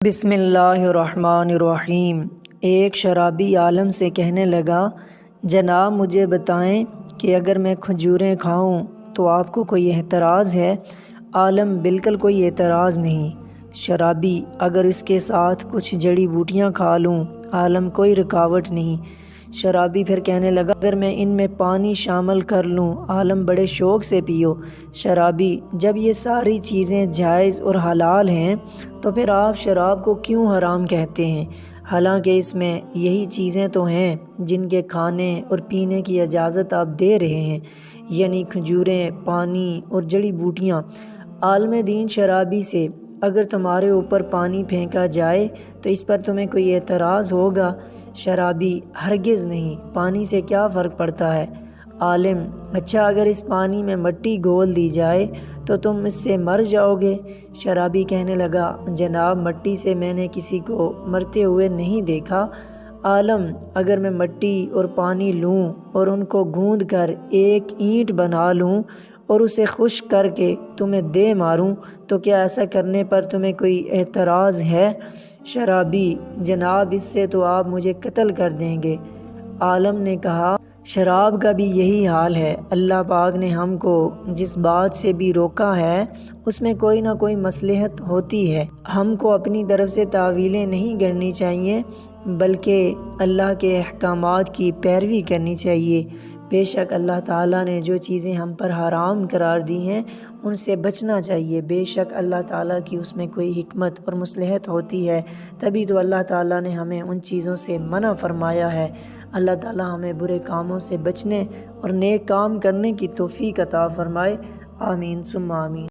بسم اللہ الرحمن الرحیم۔ ایک شرابی عالم سے کہنے لگا، جناب مجھے بتائیں کہ اگر میں کھجوریں کھاؤں تو آپ کو کوئی اعتراض ہے؟ عالم: بالکل کوئی اعتراض نہیں۔ شرابی: اگر اس کے ساتھ کچھ جڑی بوٹیاں کھا لوں؟ عالم: کوئی رکاوٹ نہیں۔ شرابی پھر کہنے لگا، اگر میں ان میں پانی شامل کر لوں؟ عالم: بڑے شوق سے پیو۔ شرابی: جب یہ ساری چیزیں جائز اور حلال ہیں تو پھر آپ شراب کو کیوں حرام کہتے ہیں؟ حالانکہ اس میں یہی چیزیں تو ہیں جن کے کھانے اور پینے کی اجازت آپ دے رہے ہیں، یعنی کھجوریں، پانی اور جڑی بوٹیاں۔ عالم دین شرابی سے: اگر تمہارے اوپر پانی پھینکا جائے تو اس پر تمہیں کوئی اعتراض ہوگا؟ شرابی: ہرگز نہیں، پانی سے کیا فرق پڑتا ہے؟ عالم: اچھا، اگر اس پانی میں مٹی گھول دی جائے تو تم اس سے مر جاؤ گے؟ شرابی کہنے لگا، جناب مٹی سے میں نے کسی کو مرتے ہوئے نہیں دیکھا۔ عالم: اگر میں مٹی اور پانی لوں اور ان کو گوندھ کر ایک اینٹ بنا لوں اور اسے خشک کر کے تمہیں دے ماروں تو کیا ایسا کرنے پر تمہیں کوئی اعتراض ہے؟ شرابی: جناب اس سے تو آپ مجھے قتل کر دیں گے۔ عالم نے کہا، شراب کا بھی یہی حال ہے۔ اللہ پاک نے ہم کو جس بات سے بھی روکا ہے اس میں کوئی نہ کوئی مصلحت ہوتی ہے۔ ہم کو اپنی طرف سے تعویلیں نہیں گڑنی چاہیے بلکہ اللہ کے احکامات کی پیروی کرنی چاہیے۔ بے شک اللہ تعالیٰ نے جو چیزیں ہم پر حرام قرار دی ہیں ان سے بچنا چاہیے۔ بے شک اللہ تعالیٰ کی اس میں کوئی حکمت اور مصلحت ہوتی ہے، تبھی تو اللہ تعالیٰ نے ہمیں ان چیزوں سے منع فرمایا ہے۔ اللہ تعالیٰ ہمیں برے کاموں سے بچنے اور نیک کام کرنے کی توفیق عطا فرمائے۔ آمین ثم آمین۔